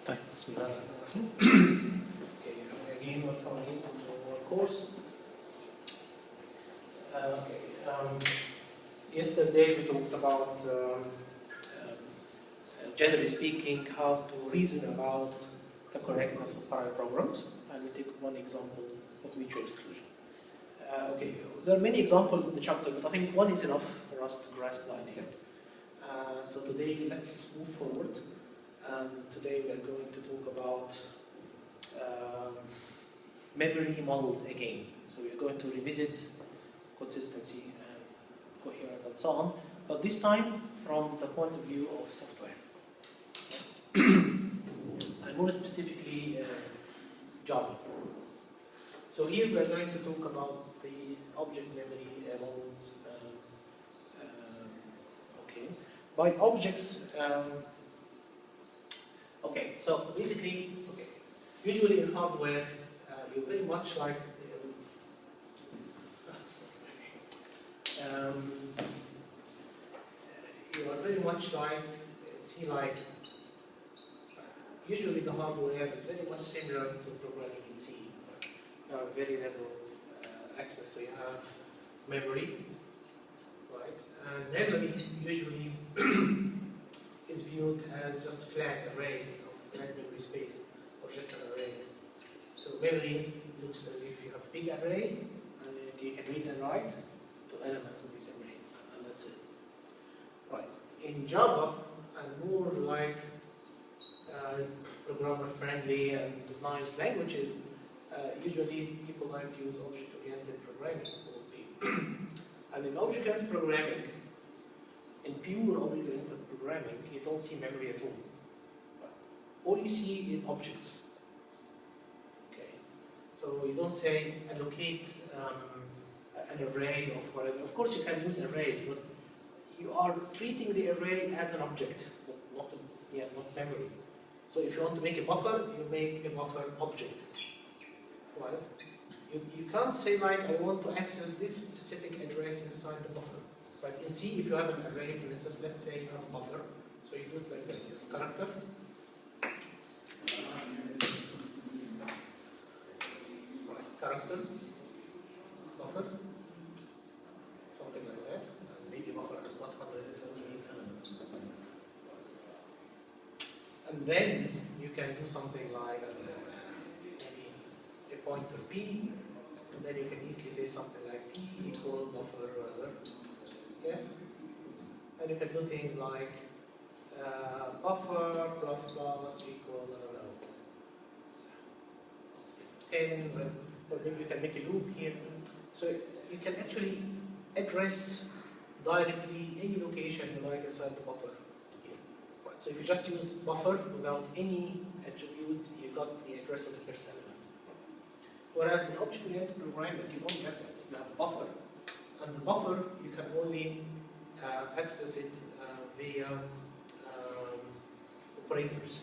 طيب بسم الله. Okay, again, welcome to our course. Yesterday we talked about, generally speaking, how to reason about the correctness of parallel programs, and we take one example of mutual exclusion. Okay, there are many examples in the chapter, but I think one is enough for us to grasp the idea. So today, let's move forward. Today we are going to talk about memory models again. So we are going to revisit consistency and coherence and so on, but this time from the point of view of software. And more specifically, Java. So here we are going to talk about the object memory models. Okay. By object, okay, so basically, okay, usually in hardware, you're very much like, you are very much like, usually the hardware is very much similar to programming in C. You have very level access, so you have memory, right? And memory usually is viewed as just a flat array of flat memory space, or just an array. So memory looks as if you have a big array, and you can read and write to elements of this array, and that's it. Right. In Java, and more like programmer-friendly and nice languages, usually people like to use object-oriented programming. And in object-oriented programming, in pure object-oriented programming, you don't see memory at all. All you see is objects. Okay, so you don't say allocate an array of whatever. Of course, you can use arrays, but you are treating the array as an object, not memory. So if you want to make a buffer, you make a buffer object. Right? You can't say like I want to access this specific address inside the buffer. But in C, if you have an array, for instance, let's say you have a buffer, so you do it like that. You have character. Right, character, buffer, something like that. And maybe buffer has 128 elements. And then you can do something like maybe a pointer P, and then you can easily say something like P equal buffer whatever. Yes? And you can do things like buffer plus equal, I don't know, 10, or maybe you can make a loop here. So you can actually address directly any location you like inside the buffer here. Right. So if you just use buffer without any attribute, you got the address of the first element. Whereas in object-oriented programming, you don't get that. You have a buffer. And the buffer, you can only access it via operators.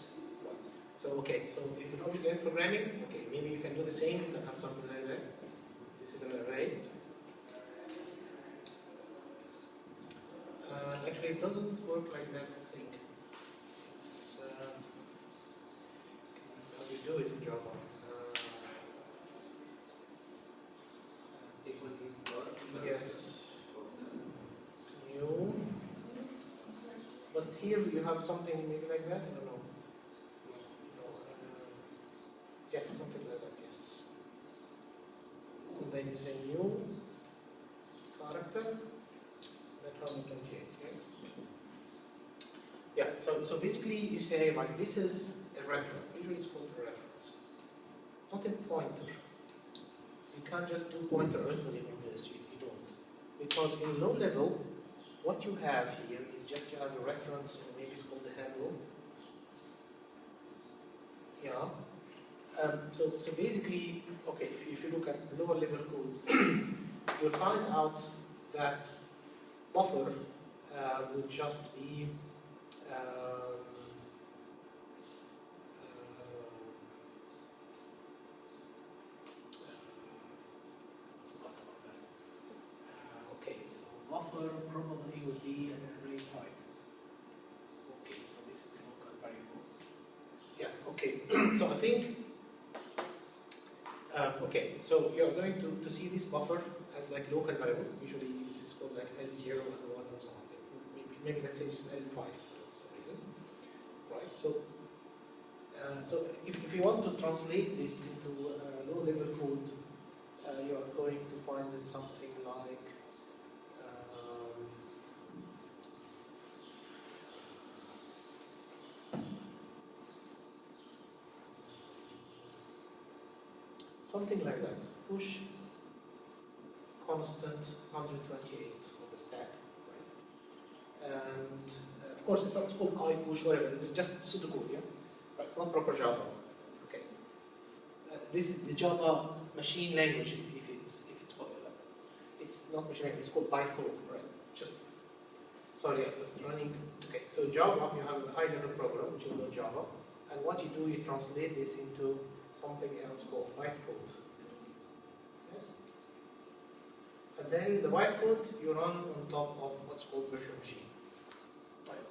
So, okay, so if you object-oriented programming, okay, maybe you can do the same, you can have something like that. This is an array. Actually, it doesn't work like that, I think. It's, how do you do it in Java? Yes. New. But here you have something maybe like that? I don't know. No, yeah, something like that, yes. And then you say new character. That's how you can change, yes? Yeah, so basically you say like this is a reference. Usually it's called a reference. It's not a pointer. You can't just do pointer arithmetic on this, you don't. Because in low level, what you have here is just you have a reference, or maybe it's called the handle. Yeah. So basically, okay, if you look at the lower level code, you'll find out that buffer would just be buffer probably would be an array type. Okay, so this is a local variable. Yeah, Okay, so I think, okay, so you're going to see this buffer as like local variable. Usually this is called like L0 and 1 and so on. Maybe let's say it's L5 for some reason. Right, so if you want to translate this into low-level code, you are going to find it something like something like that. Push constant 128 on the stack. Right? And of course, it's not called I push whatever. It's just pseudocode, yeah. Right? It's not proper Java. Okay. This is the Java machine language. If it's popular, it's not machine language. It's called bytecode. Right? Just sorry, I was running. Okay. So Java, you have a high-level program which is not Java, and what you do, you translate this into something else called bytecode. Yes? And then the bytecode you run on top of what's called virtual machine. Right?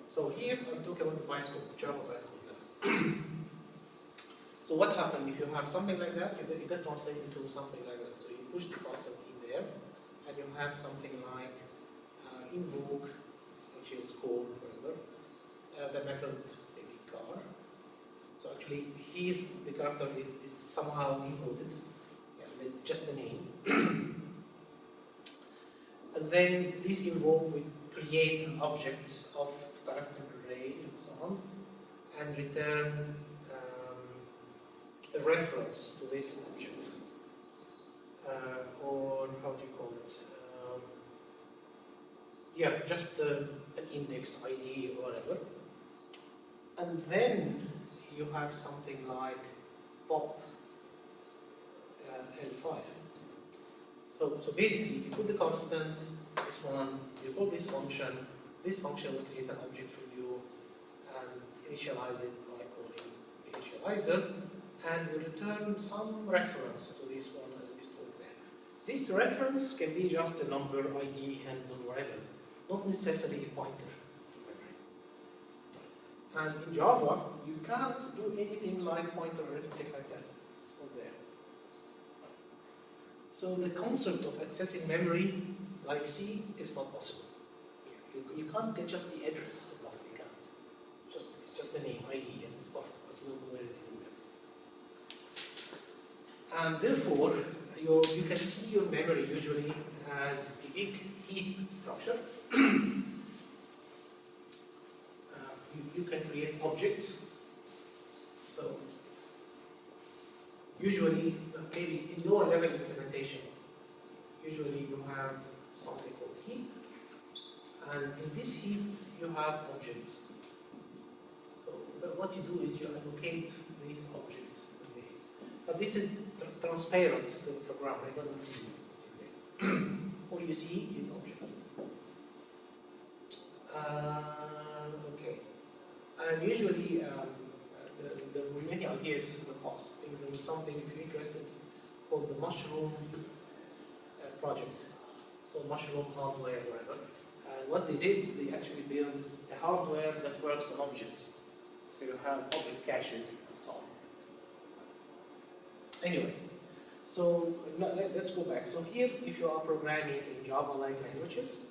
So here I'm talking about the bytecode, Java bytecode. So what happens if you have something like that? You get translated into something like that. So you push the constant in there, and you have something like invoke, which is called whatever, the method maybe car. So actually here the character is somehow encoded, yeah, just the name. And then this invoke will create an object of character array and so on, and return a reference to this object, or how do you call it? Yeah, just an index ID or whatever. And then you have something like pop L5. So basically, you put the constant, this one, you call this function will create an object for you and initialize it by calling initializer, and you return some reference to this one that we stored there. This reference can be just a number, ID, handle, whatever, not necessarily a pointer. And in Java, you can't do anything like pointer or arithmetic like that. It's not there. So the concept of accessing memory like C is not possible. You can't get just the address of buffer. You can't. It's just the name, ID, as it's buffer, but you don't know where it is in there. And therefore, you can see your memory usually as a big heap structure. You can create objects. So usually, maybe in lower level implementation, usually you have something called heap, and in this heap you have objects. So what you do is you allocate these objects in the heap. But this is transparent to the programmer; it doesn't see it. All you see is objects. Okay. And usually, there were many ideas in the past. I think there was something, if you're interested, called the mushroom project, called mushroom hardware, whatever. And what they did, they actually built a hardware that works on objects. So you have object caches and so on. Anyway, so let's go back. So here, if you are programming in Java-like languages,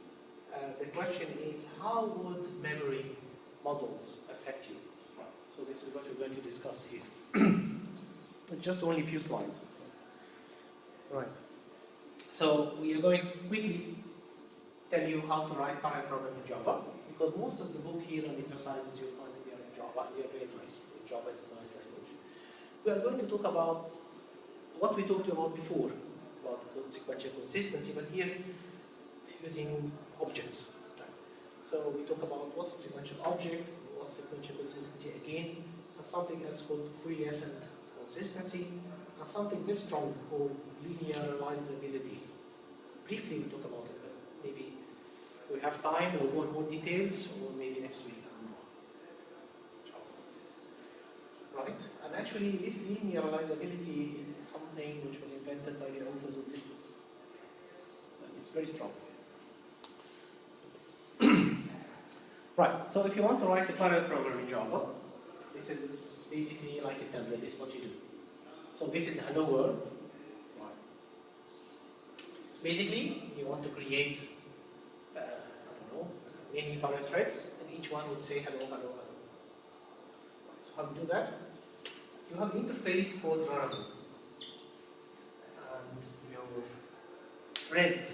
the question is, how would memory models affect you? So this is what we're going to discuss here. Just only a few slides. Right. So we are going to quickly tell you how to write parallel program in Java, because most of the book here and exercises you'll find they are in Java. They are very nice. Java is a nice language. We are going to talk about what we talked about before, about sequential consistency, but here using objects. So we talk about what's a sequential object, what's sequential consistency again, and something else called quiescent consistency, and something very strong called linearizability. Briefly we'll talk about it, but maybe if we have time we'll go in more details, or maybe next week. Right? And actually this linearizability is something which was invented by the authors of this book. It's very strong. Right, so if you want to write a parallel program in Java, This is basically like a template, is what you do. So this is hello world. Basically, you want to create, I don't know, many parallel threads, and each one would say hello, hello, hello. So how do you do that? You have an interface called run, and your thread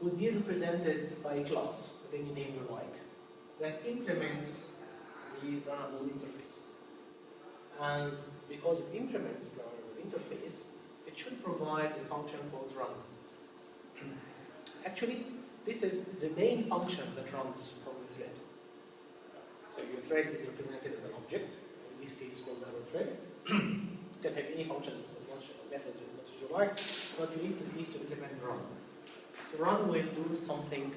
would be represented by a class with any name you like that implements the runnable interface. And because it implements the runnable interface, it should provide a function called run. Actually, this is the main function that runs from the thread. So your thread is represented as an object, in this case called arrow thread. You can have any functions as much methods as you like, but you need to at least implement run. So run will do something.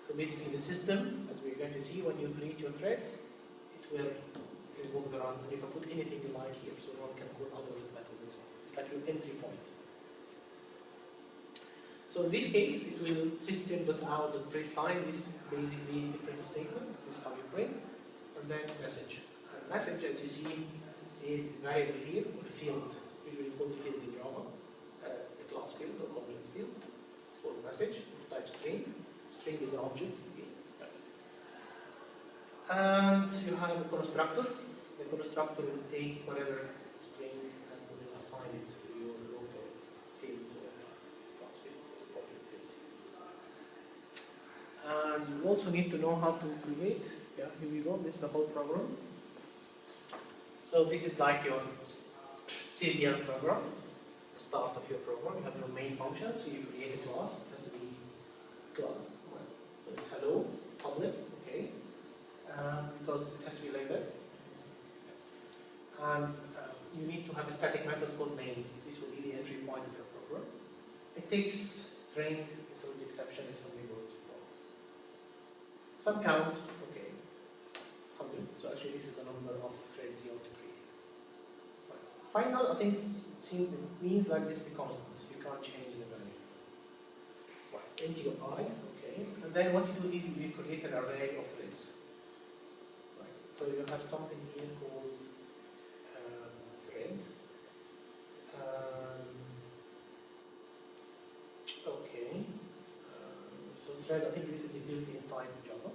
So basically the system, as we're going to see when you create your threads, it will invoke the run, and you can put anything you like here, so run can call other methods and so on. It's like your entry point. So in this case, it will system.out.print line is basically a print statement. This is how you print, and then message. And message, as you see, is a variable here, or a field. Usually it's called a field in Java, a class field or object field. It's called message of type string. String is an object. And you have a constructor. The constructor will take whatever string and will assign it to your local field or class field or object field. And you also need to know how to create. Yeah, here we go. This is the whole program. So this is like your serial program, the start of your program. You have your main function, so you create a class. It has to be class. So it's hello, public, okay, because it has to be like that. And you need to have a static method called main. This will be the entry point of your program. It takes string, it throws exception if something goes wrong. Some count, okay, 100. So actually this is the number of threads you want to create. Final, I think it means like this, the constant. You can't change the value. Into your I, okay. And then what you do is you create an array of threads. Right. So you have something here called thread. Okay. So thread, I think this is a built-in type in Java.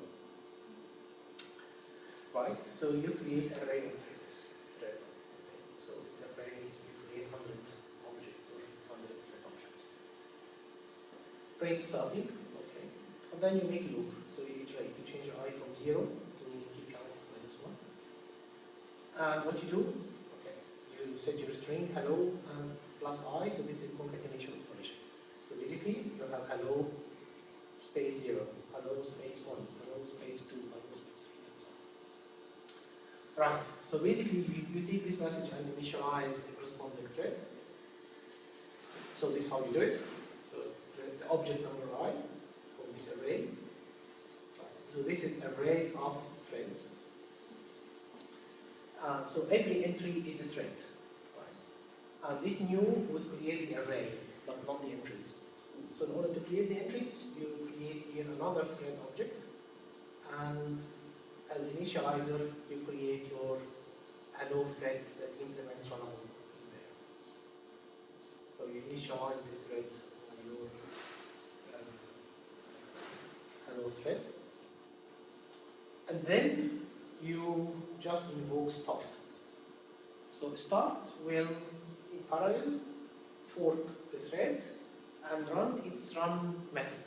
Right. So you create an array of threads. Thread. Okay. So it's an array. You create 100 objects or 100 thread objects. Print starting. Okay. And then you make a loop. So you iterate. You change your I from 0 to keep count -1. And what you do? You set your string hello and plus I, so this is concatenation operation. So basically you have hello space 0, hello space 1, hello space 2, hello space 3, and so on. Right, so basically you take this message and initialize a corresponding thread. So this is how you do it. So the object number I from this array. Right. So this is an array of threads. So every entry is a thread. This new would create the array, but not the entries. So in order to create the entries, you create here another thread object, and as initializer, you create your hello thread that implements runnable in there. So you initialize this thread on your hello thread, and then you just invoke start. So start will in parallel fork the thread and run its run method,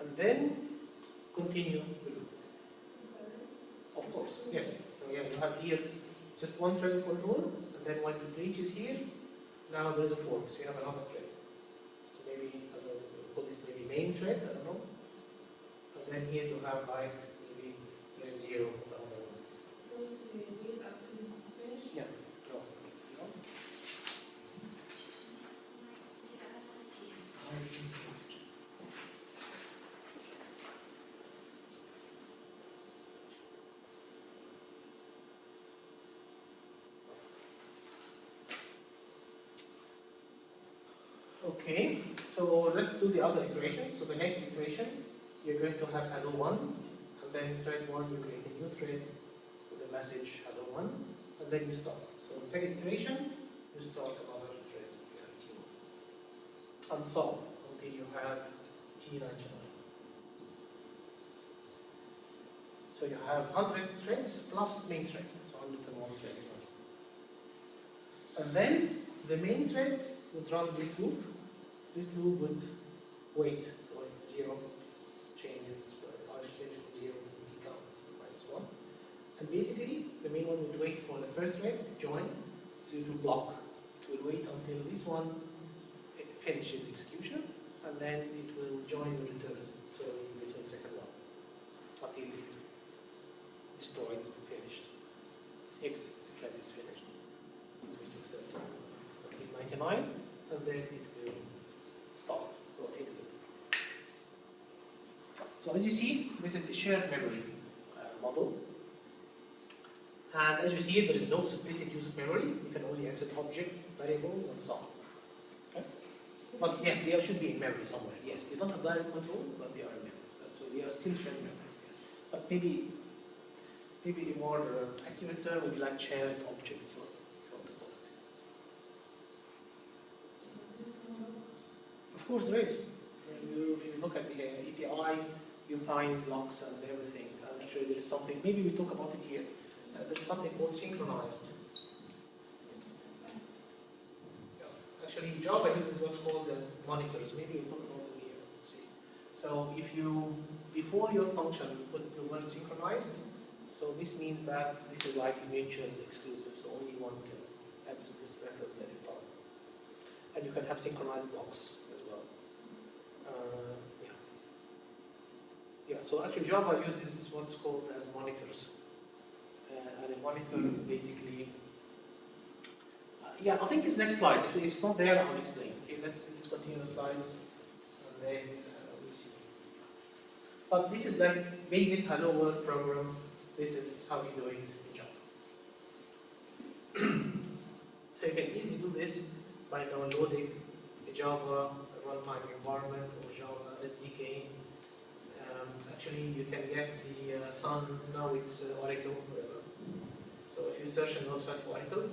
and then continue the loop. Of course, yes. So yeah, you have here just one thread control, and then when it reaches here, now there is a fork, so you have another thread. So maybe I don't know, we'll call this maybe main thread, I don't know. And then here you have like maybe thread 0 or something. Yeah. Okay, so let's do the other iteration. So the next iteration you're going to have hello 1, and then thread 1, you create a new thread with a message hello 1, and then you start. So the second iteration, you start another thread, you have T1. And so on, until you have T99. So you have 100 threads plus main thread, so 101 threads. And then the main thread would run this loop. This loop would wait, so like 0 changes, I change from 0 to t count -1. And basically, the main one would wait for the first thread, join, to block. It will wait until this one finishes execution, and then it will join the return. So you return the second one until you've destroyed, finished. It's exit, the thread is finished. 2630. Until 99, and then it will start or exit. So as you see, this is the shared memory model. And as you see, there is no explicit use of memory. You can only access objects, variables, and so on. Okay? But yes, they should be in memory somewhere. Yes, they don't have direct control, but they are in memory. So they are still shared memory. But maybe a more accurate term would be like shared objects. Or if you want to call it. Of course, there is. If you look at the API, you find locks and everything. And actually, there is something. Maybe we talk about it here. There's something called synchronized. Actually, Java uses what's called as monitors. Maybe we'll talk about it here. See. So if you, before your function, you put the word synchronized, so this means that this is like mutually exclusive, so only one can access this method at a time. And you can have synchronized blocks as well. Yeah, so actually Java uses what's called as monitors. And a monitor basically, yeah, I think it's next slide. If it's not there, I'll explain. Okay, let's continue the slides, and then we'll see. But this is like basic hello world program. This is how you do it in Java. So you can easily do this by downloading the Java runtime environment or Java SDK. Actually, you can get the Sun, now it's Oracle. So if you search on the website for Oracle,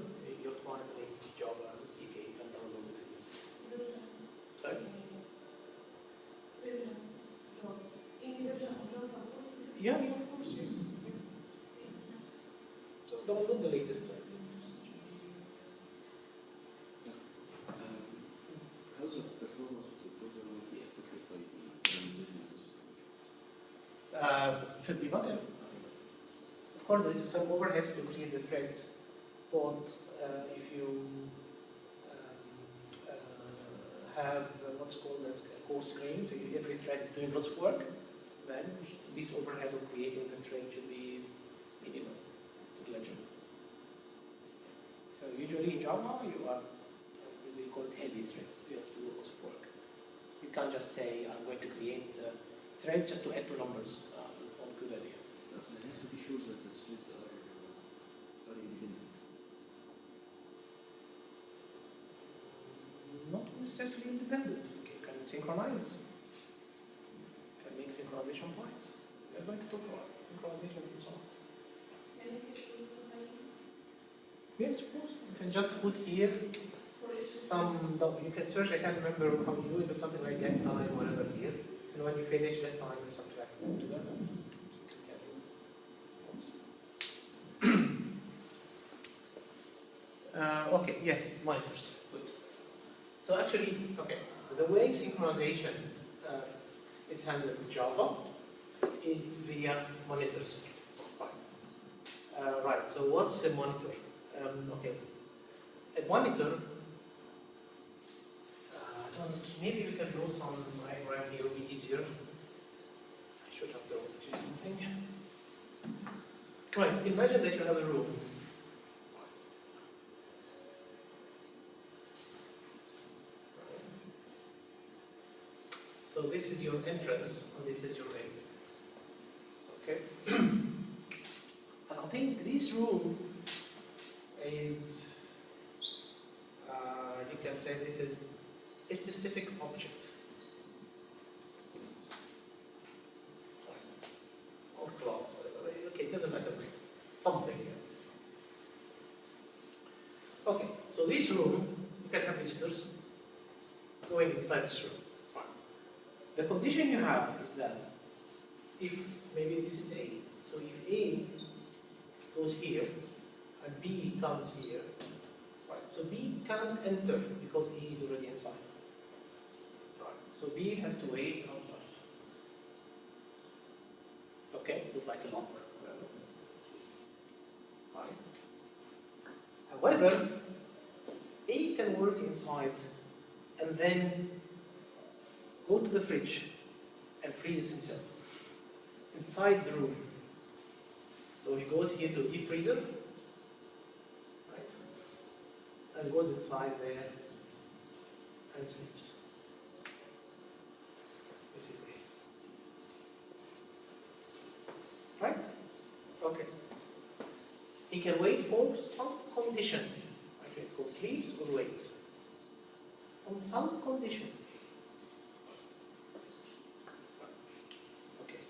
you'll find the latest Java SDK. You can download it. Sorry? Yeah, of course, yes. So download the latest. How's the performance of the program will be affected by the business? Should be better. Of course, there is some overheads to create the threads, but if you have what's called as a core screen, so every thread is doing lots of work, then this overhead of creating the thread should be minimal, negligible. So usually in Java, you are, as we call it, heavy threads. You have to do lots of work. You can't just say, I'm going to create a thread just to add two numbers. It's not a good idea. I have to be sure that the threads are independent. Not necessarily independent. Okay, you can synchronize. You can make synchronization points. We are going to talk about synchronization and so on. Yes, of course. You can just put here some, you can search, I can't remember how you do it, but something like get time, whatever here. And when you finish that time, you subtract them together. Okay, yes, monitors. Good. So actually, okay, the way synchronization is handled in Java is via monitors. Right, so what's a monitor? Okay, a monitor, maybe we can draw some diagram here, it will be easier. I should have drawn something. Right, imagine that you have a room. So this is your entrance, and this is your exit. Okay? And I think this room is, you can say this is a specific object. something here. Okay, so this room, you can have visitors going inside this room. The condition you have is that if maybe this is A, so if A goes here and B comes here, right? So B can't enter because A is already inside. Right. So B has to wait outside. Okay, look like a lock. Right. However, A can work inside and then go to the fridge and freeze himself inside the room. So he goes here to a deep freezer, right? And goes inside there and sleeps. This is A. Right? Okay. He can wait for some condition. Okay, it's called sleeps or waits. On some condition. Okay.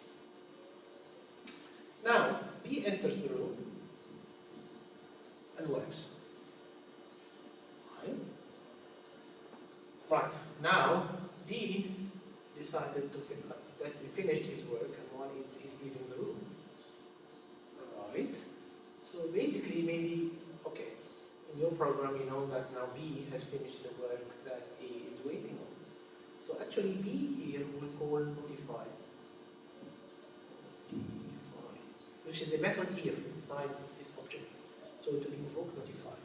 Now, B enters the room and works. Right. Now, B decided that he finished his work and one is leaving the room. Right. So basically, maybe, okay, in your program you know that now B has finished the work that A is waiting on. So actually B here will call notify, which is a method here inside this object. So it will invoke notify.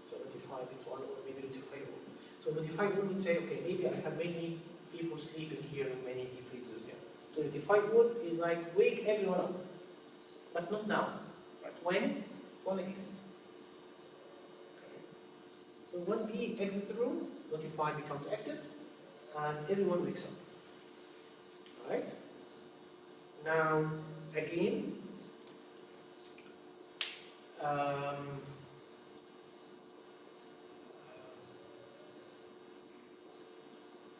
So notify this one or maybe notify all. So notify all would say, okay, maybe I have many people sleeping here in many deep freezers here. So notify all is like wake everyone up, but not now. Right? When exit. Okay. So when B exits the room, notify becomes active, and everyone wakes up. Right? Now, again,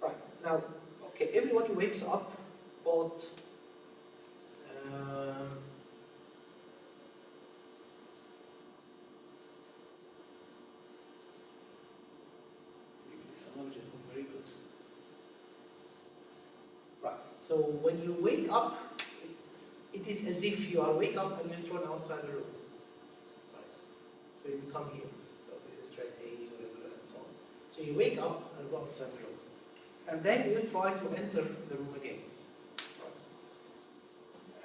right now, okay, everyone wakes up, but very good. Right. So when you wake up, it is as if you are wake up and you're thrown outside the room. Right. So you come here. So this is thread A, whatever, and so on. So you wake up and go outside the room. And then you try to enter the room again.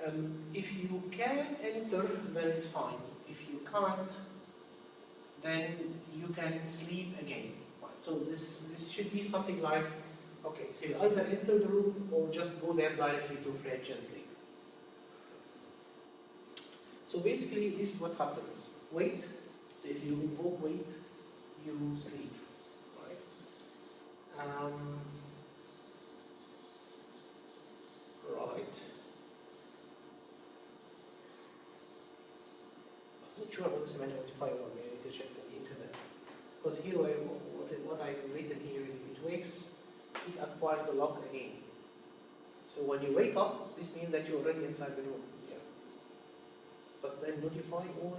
Right. If you can enter, then it's fine. If you can't, then you can sleep again. Right. So this should be something like, okay, so you either enter the room or just go there directly to fridge and sleep. So basically, this is what happens. Wait. So if you invoke wait, you sleep. Right. Right. I'm not sure about this notify one. I need to check the internet. Because here, what I written here is it wakes, it acquires the lock again. So when you wake up, this means that you're already inside the room. But then notify all.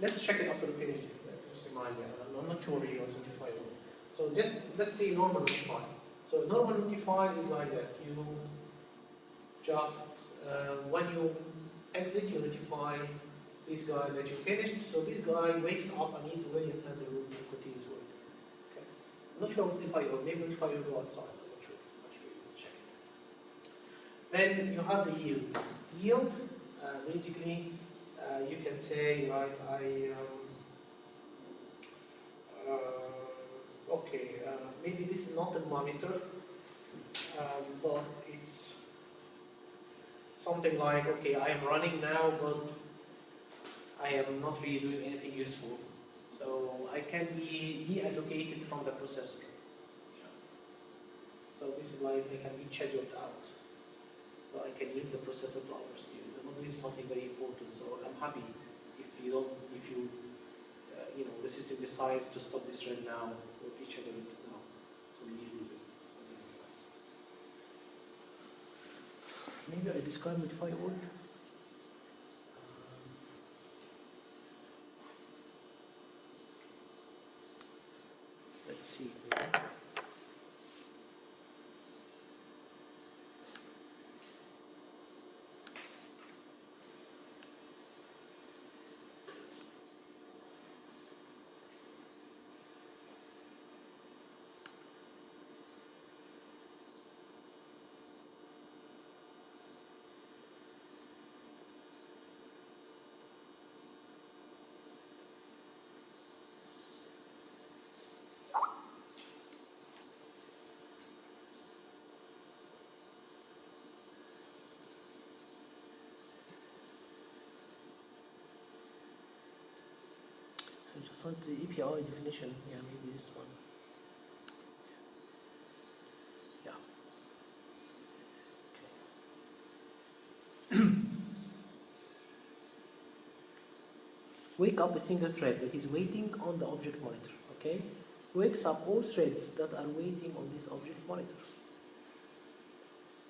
Let's check it after we finish. Just remind me. I'm not sure you was notify all. So just let's say normal notify. So normal notify is like that. You just when you exit, you notify this guy that you finished. So this guy wakes up and he's already inside the room and continues work. Okay. I'm not sure what notify all. Maybe notify all go outside. Then you have the yield. Yield, basically, you can say, right, okay, maybe this is not a monitor, but it's something like, okay, I am running now, but I am not really doing anything useful. So I can be deallocated from the processor. So this is like, I can be scheduled out. So I can leave the processor to hours. I'm not doing something very important. So I'm happy if you don't, you know, the system decides to stop this thread now or schedule it now. So we use it. Maybe I describe modify all. Let's see. I just want the API definition. Yeah, maybe this one. Yeah. Okay. Wake up a single thread that is waiting on the object monitor. Okay. Wakes up all threads that are waiting on this object monitor.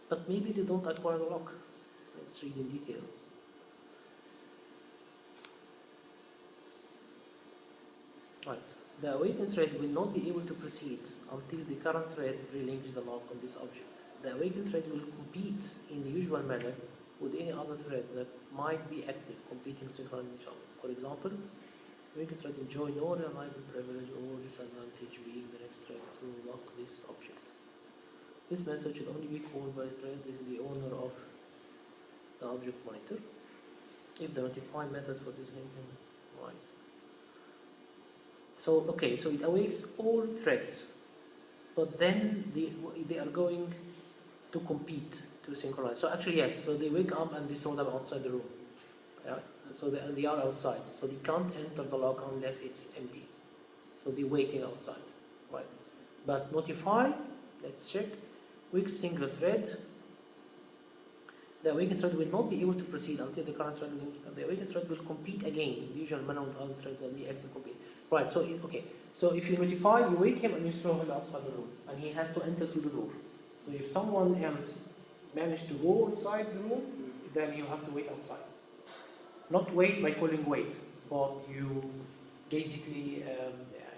But maybe they don't acquire the lock. Let's read in details. Right. The awaiting thread will not be able to proceed until the current thread relinquishes the lock on this object. The awakened thread will compete in the usual manner with any other thread that might be active, competing synchronously with each other. For example, the awakened thread will enjoy no reliable privilege or disadvantage being the next thread to lock this object. This message should only be called by a thread that is the owner of the object monitor. If the notify method for this right. So okay, so it awakes all threads, but then they are going to compete to synchronize. So actually yes, so they wake up and they saw them outside the room. Yeah? So they are outside, so they can't enter the lock unless it's empty. So they're waiting outside, right? But notify, let's check, wakes single thread. The awakened thread will not be able to proceed until the current thread link. The awakened thread will compete again, the usual manner with other threads that will be active compete. Right, so it's okay. So if you notify, you wake him and you throw him outside the room, and he has to enter through the door. So if someone else managed to go inside the room, then you have to wait outside. Not wait by calling wait, but you basically,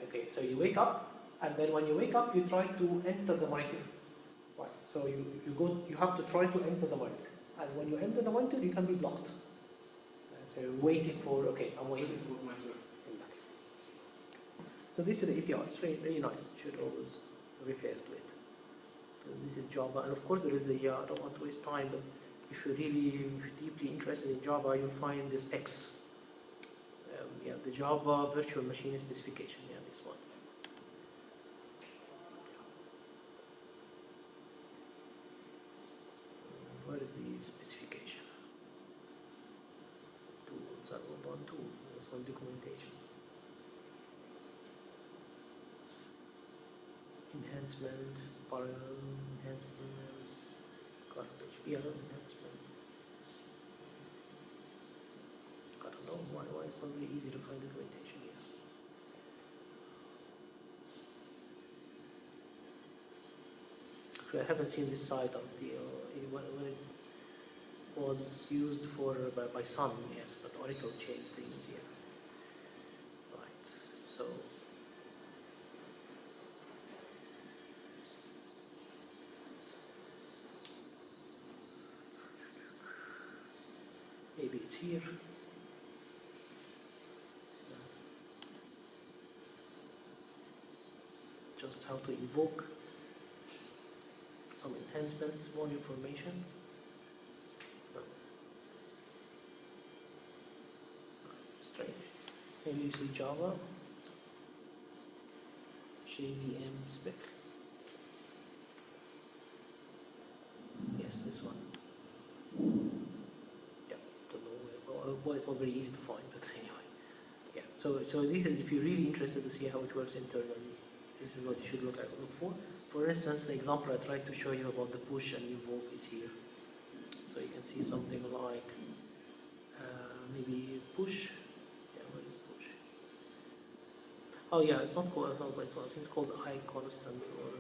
okay, so you wake up, and then when you wake up, you try to enter the monitor. Right, so you have to try to enter the monitor. And when you enter the monitor, you can be blocked. So you're waiting for, okay, I'm waiting for monitor. Exactly. So this is the API. It's really, really nice. You should always refer to it. So this is Java. And of course there is the, I don't want to waste time, but if you're really deeply interested in Java, you'll find the specs. Yeah, the Java virtual machine specification. Yeah, this one. Where is the specification? Tools, I wrote on tools. This one, documentation. Enhancement, parallel enhancement, garbage, PL enhancement. I don't know why it's not really easy to find documentation here. Actually, I haven't seen this site until when it was used for by Sun, yes, but Oracle changed things here. Right, so maybe it's here. Just how to invoke some enhancements, more information. No. Strange. Maybe you see Java, JVM spec. Yes, this one. Yeah, don't know. Well, it's not very easy to find, but anyway. Yeah. So this is, if you're really interested to see how it works internally, this is what you should look for. For instance, the example I tried to show you about the push and invoke is here. So you can see something like maybe push. Yeah, where is push? Oh yeah, it's not called. I think it's called I constant or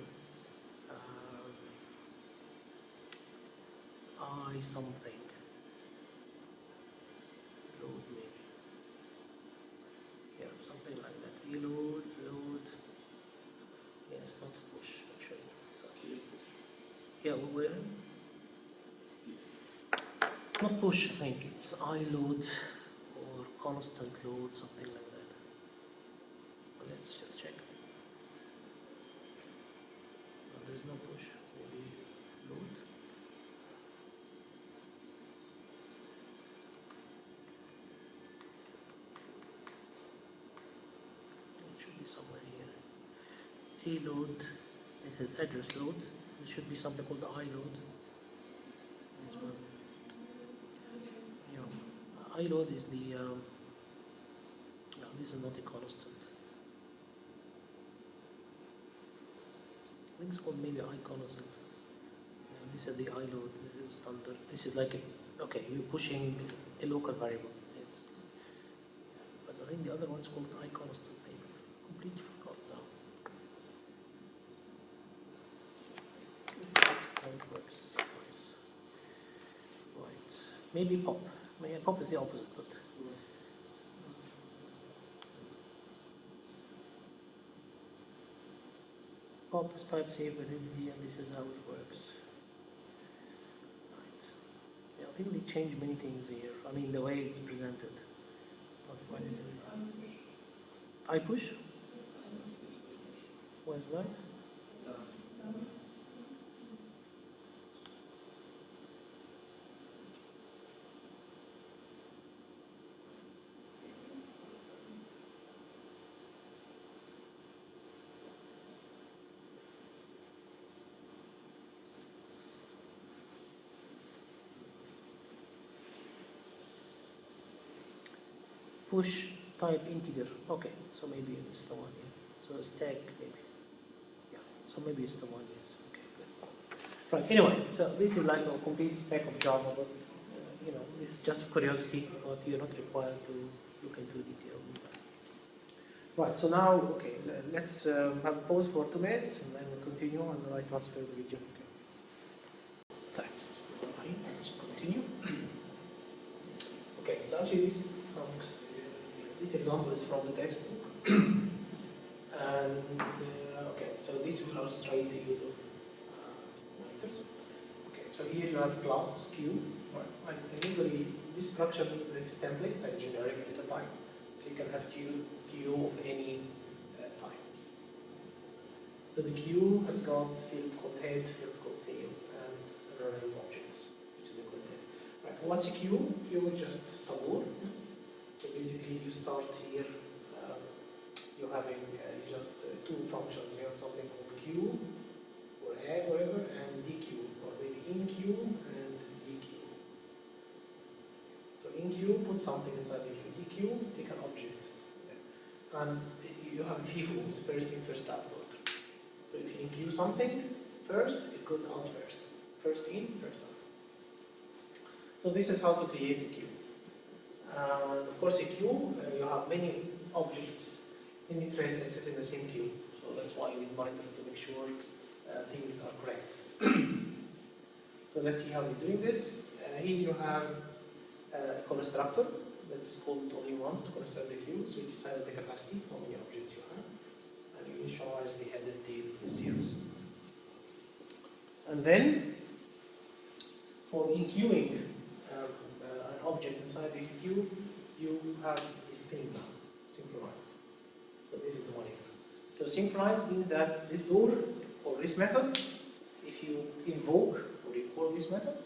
I something. Load maybe. Yeah, something like that. Reload, load. Yes, not push actually. So, yeah, where? Not push, I think. It's iLoad or constant load, something like that. Well, let's just check. No, there's no push. Maybe load. It should be somewhere here. Reload. This is address load. There should be something called the iLoad. This one. Yeah. iLoad is the. Yeah, this is not a constant. I think it's called maybe iConstant. Yeah, this is the iLoad. This is standard. This is like a, okay, you're pushing a local variable. It's, but I think the other one's called iConstant. Maybe completely forgot now. How it works. Nice. Right. Maybe pop. Maybe pop is the opposite, but. Pop is type save validity, and this is how it works. Right. Yeah, I think they changed many things here. I mean, the way it's presented. Not quite it. I push? Where's that? Push type integer. Okay, so maybe it's the one here. So stack maybe. Yeah, so maybe it's the one, yes. Okay, good. Right, anyway, so this is like a complete spec of Java, but you know, this is just curiosity, but you're not required to look into detail. Right, so now, okay, let's have a pause for 2 minutes and then we'll continue and I transfer the video. Okay. Right, let's continue. Okay, so actually this example is from the textbook. And okay, so this will illustrate the use of monitors. Okay, so here you have class Q, right? And usually this structure looks like this template, like generic data type. So you can have Q of any type. So the Q has got field called head, field called tail, and running objects, which is the content. Right. What's a Q? Q is just a word. So basically, you start here. You're having just two functions. You have something called Q or add, whatever, and DQ, or maybe in Q and DQ. So in Q, put something inside the Q. DQ, take an object. And you have FIFO, first in, first out order. So if you enqueue something first, it goes out first. First in, first out. So this is how to create a queue. And of course, a queue, you have many objects, many threads that sit in the same queue. So that's why you need monitors to make sure things are correct. So let's see how we're doing this. Here you have a constructor that's called only once to construct the queue. So you decide the capacity, how many objects you have, and you initialize the head and tail zeros. And then for enqueuing an object inside the queue, you have this thing now, synchronized. So this is the monitor. So synchronized means that this door or this method, if you invoke or you call this method,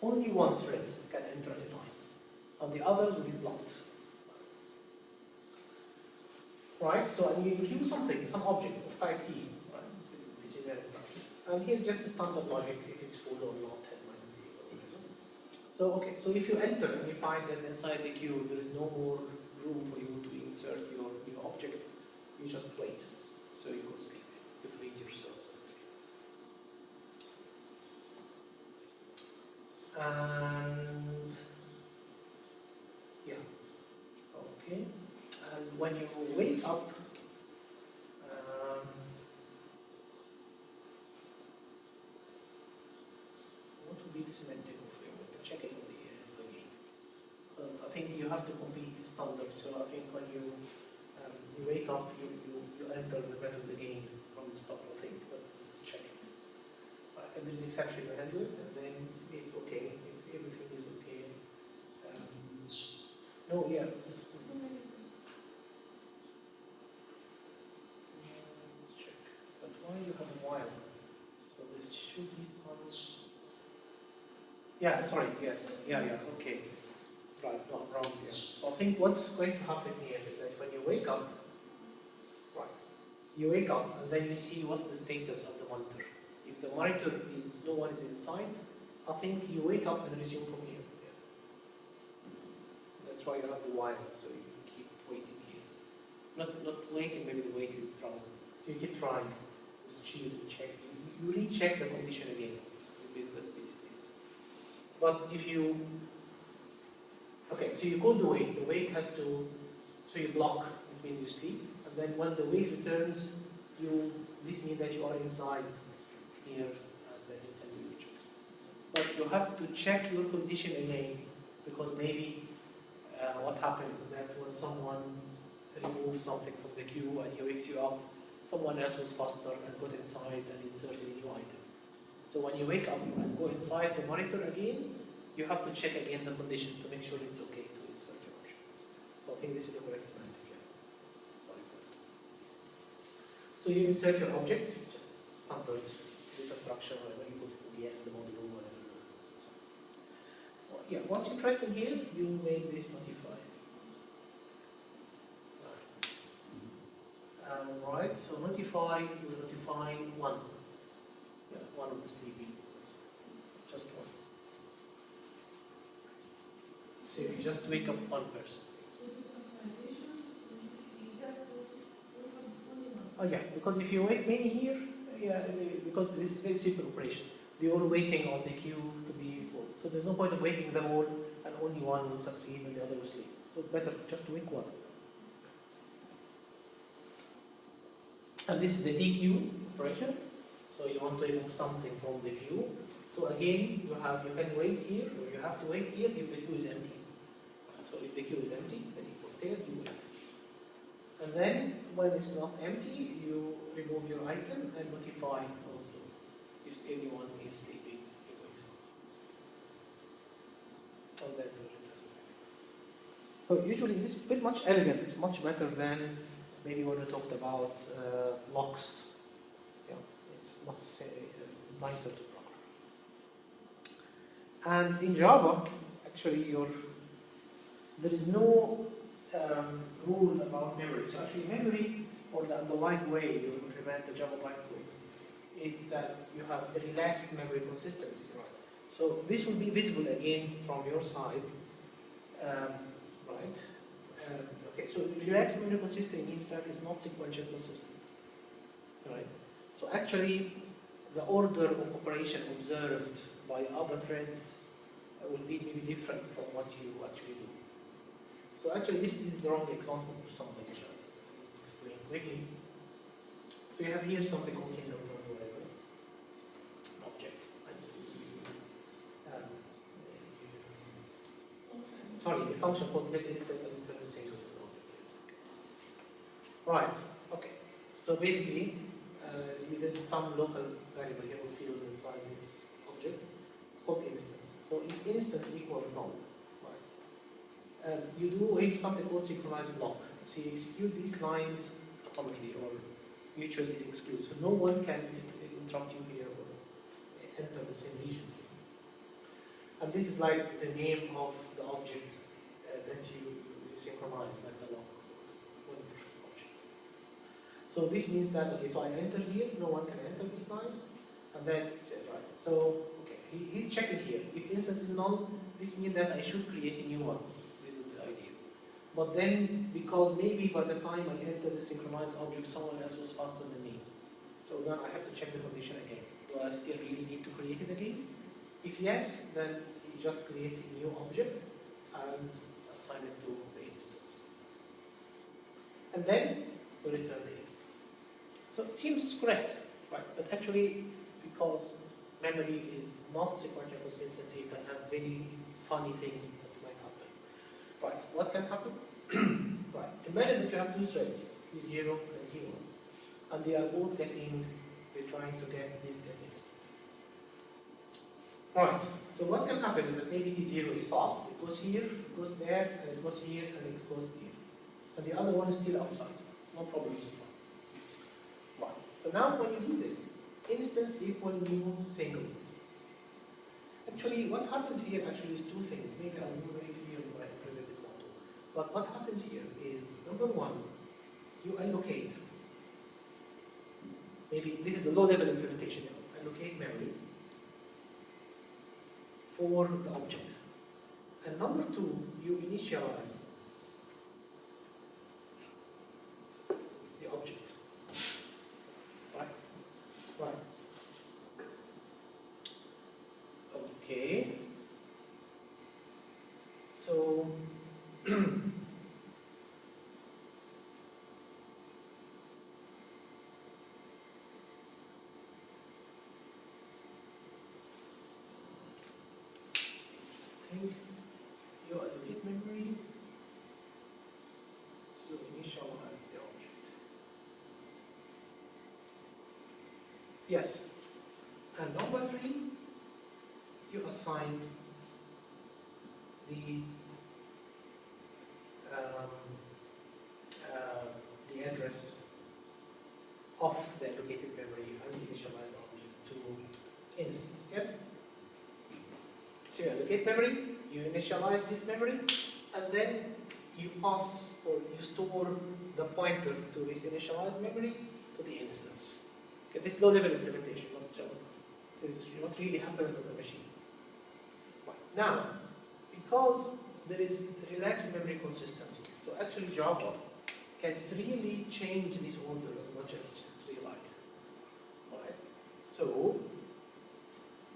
only one thread can enter at a time, and the others will be blocked. Right? So and you enqueue something, some object of type T, right? So the generic type. And here's just a standard logic if it's full or not, So okay, so if you enter and you find that inside the queue there is no more room for you to insert your new object, you just wait. So you go sleep. You freeze yourself and sleep. And yeah, okay. And when you wake up, what would be the semantic of your check it on the game. But I think you have to complete the standard. So I think when you wake up, you enter the method again from the start. I think, but check it. If there's exception, you handle it, and then if okay, if everything is okay. No, yeah. Let's check. But why you have a while? So this should be some. Yeah, sorry, yes. Yeah, okay. Right, not wrong here. So I think what's going to happen here is that when you wake up, right, you wake up and then you see what's the status of the monitor. If the monitor is, no one is inside, I think you wake up and resume from here. Yeah. That's why you have the while, so you keep waiting here. Not waiting, maybe the wait is wrong. So you keep trying. Just check. You recheck the condition again. That's basically. But if you, okay, so you call the wake has to, so you block, this means you sleep, and then when the wake returns, this means that you are inside here, and then you can do your checks. But you have to check your condition again, because maybe what happens is that when someone removes something from the queue and he wakes you up, someone else was faster and got inside and inserted a new item. So when you wake up and go inside the monitor again, you have to check again the condition to make sure it's okay to insert your object. So I think this is the correct semantic. Yeah. Sorry for that. So you insert your object, just standard data structure, whatever you put it in the end, the module, whatever. So, well, yeah, what's interesting here, you make this notified. Right, so notify, you will notify one. Yeah, one of the sleeping. Just one. So you just wake up one person. Oh yeah, because if you wake many here, because this is very simple operation. They're all waiting on the queue to be full. So there's no point of waking them all and only one will succeed and the other will sleep. So it's better to just wake one. And this is the DQ operation. So you want to remove something from the queue. So again, you can wait here, or you have to wait here if the queue is empty. So if the queue is empty, then you put there, you wait. And then when it's not empty, you remove your item and notify also if anyone is sleeping. He wakes up. And then you return. So usually this is very much elegant. It's much better than maybe when we talked about locks. Yeah, it's much nicer to program. And in Java, actually, there is no rule about memory. So actually, memory, or the underlying way you implement the Java bytecode, is that you have a relaxed memory consistency, right? So this will be visible again from your side, right? Okay, so relaxed memory consistency means that it's not sequential consistent, right? So actually, the order of operation observed by other threads will be maybe different from what you actually do. So actually, this is the wrong example of something which I'll explain quickly. So you have here something called singleton or whatever object. Sorry, the function called get instance and return singleton object. Right. Okay. So basically, there's some local variable here or field inside this object. It's called instance. So if instance equals null, right, you do something called synchronized block. So you execute these lines atomically or mutually exclusive. So no one can interrupt you here or enter the same region. And this is like the name of the object that you synchronize, like the lock object. So this means that, okay, so I enter here, no one can enter these lines, and then it's it, right? So, okay, he's checking here. If instance is null, this means that I should create a new one. This is the idea. But then, because maybe by the time I enter the synchronized object, someone else was faster than me. So then I have to check the condition again. Do I still really need to create it again? If yes, then he just creates a new object and assign it to the instance. And then we return the instance. So it seems correct, right? But actually, because memory is not sequential consistency, you can have very funny things that might happen. Right, what can happen? Right, imagine that you have two threads, T0 and T1, and they are both they're trying to get this get instance. Right, so what can happen is that maybe T0 is fast, it goes here, it goes there, and it goes here, and it goes here. And the other one is still outside. It's no problem so far. Right, so now when you do this, instance equal new single. Actually, what happens here actually is two things. Maybe I'll do very clear in my previous example. But what happens here is, number one, you allocate. Maybe this is the low-level implementation. Allocate memory for the object. And number two, you initialize the object. Right? Right. Okay. So you allocate memory, you initialize the object. Yes. And number three, you assign the address of the allocated memory and initialize the object to instance. Yes? So you allocate memory, you initialize this memory, and then you pass or you store the pointer to this initialized memory to the instance. Okay, this low-level implementation, is what really happens on the machine. Now, because there is relaxed memory consistency, so actually Java can freely change this order as much as they like. Right? So,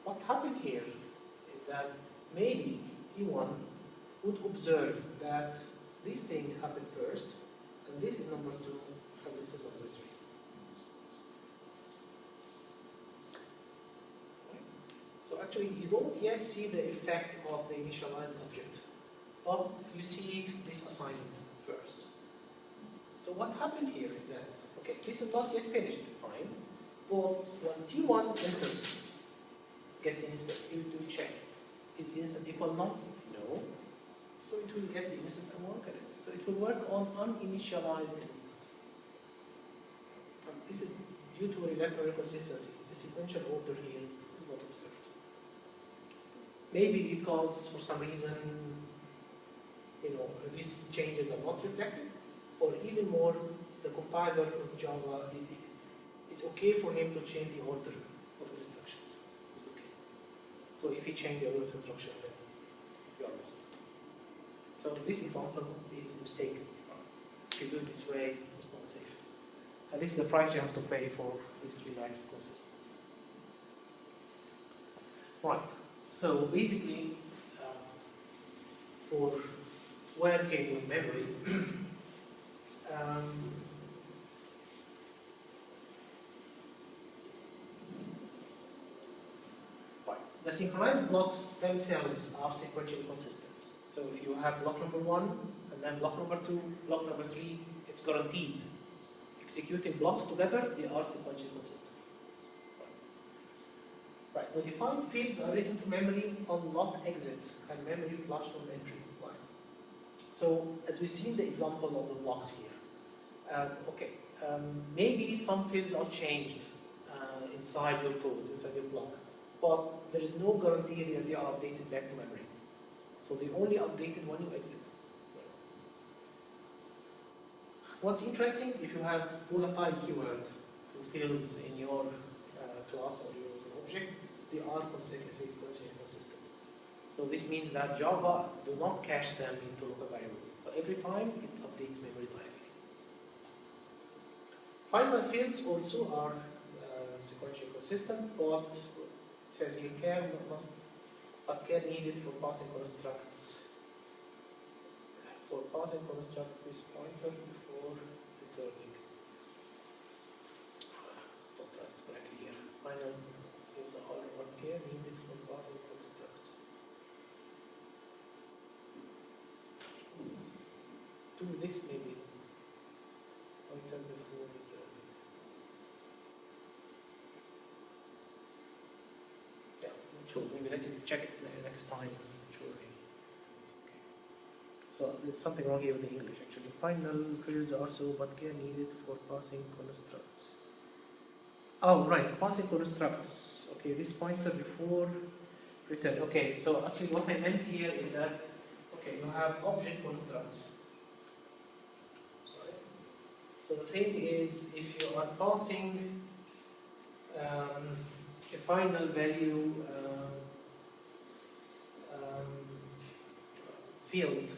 what happened here is that maybe T1 would observe that this thing happened first, and this is number 2, and this is number 3. So actually, you don't yet see the effect of the initialized object, but you see this assignment first. So what happened here is that, okay, this is not yet finished, fine, but when T1 enters get instance, it will check, is instance equal none? No. So it will get the instance and work at it. So it will work on uninitialized instance. And this is due to relational consistency. The sequential order here is not observed. Maybe because for some reason, these changes are not reflected, or even more, the compiler of Java it's okay for him to change the order of instructions. It's okay. So if he changes the order of instruction, then you are lost. So this example is mistaken. If you do it this way, it's not safe. And this is the price you have to pay for this relaxed consistency. Right. So basically, for working with memory, right. The synchronized blocks themselves are sequentially consistent. So if you have block number 1, and then block number 2, block number 3, it's guaranteed. Executing blocks together, they are sequentially consistent. Right, modified fields are written to memory on lock exit and memory flushed on entry. Right. So, as we've seen the example of the blocks here, maybe some fields are changed inside your code, inside your block, but there is no guarantee that they are updated back to memory. So they only updated when you exit. What's interesting, if you have volatile keyword to fields in your class or your object, they are consecutively consistent. So this means that Java do not cache them into local variables. So every time it updates memory directly. Final fields also are sequentially consistent, but it says here care needed for passing constructs. For passing constructs this pointer before returning. Don't write it correctly here. Final fields are working. care needed for passing constructs. Do this maybe. Pointer before returning. Yeah, sure. Maybe let you check it next time. Sure. Okay. So there's something wrong here with the English actually. Final fields are so but care needed for passing constructs. Oh right, passing constructs. Okay, this pointer before return. Okay, so actually what I meant here is that okay, you have object constructs. So the thing is, if you are passing a final value field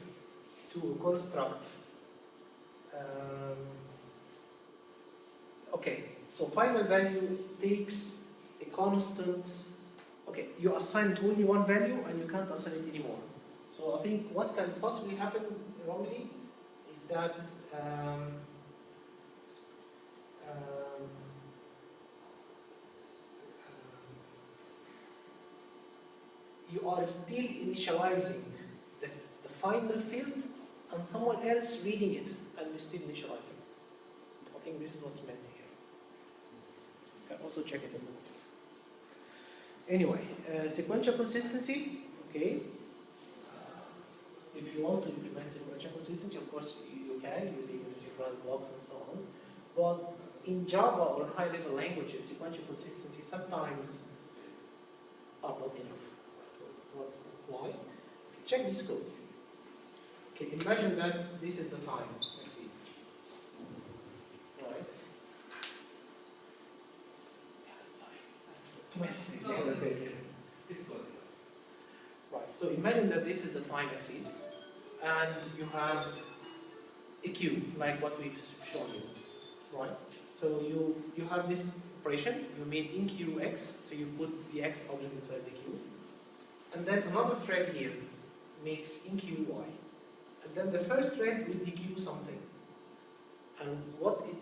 to a construct, okay, so final value takes a constant, okay, you assign it only one value and you can't assign it anymore. So I think what can possibly happen wrongly is that you are still initializing the final field and someone else reading it and you're still initializing. I think this is what's meant here. You can also check it in the book. Anyway, sequential consistency, okay. If you want to implement sequential consistency, of course you can using synchronous blocks and so on. But in Java or high-level languages, sequential consistency sometimes are not enough. Why? Check this code. Okay, imagine that this is the time axis. Right? Right, so imagine that this is the time axis and you have a queue like what we've shown you. Right? So you have this operation, you made in queue x, so you put the x object inside the queue. And then another thread here makes in queue y. And then the first thread will dequeue something. And what it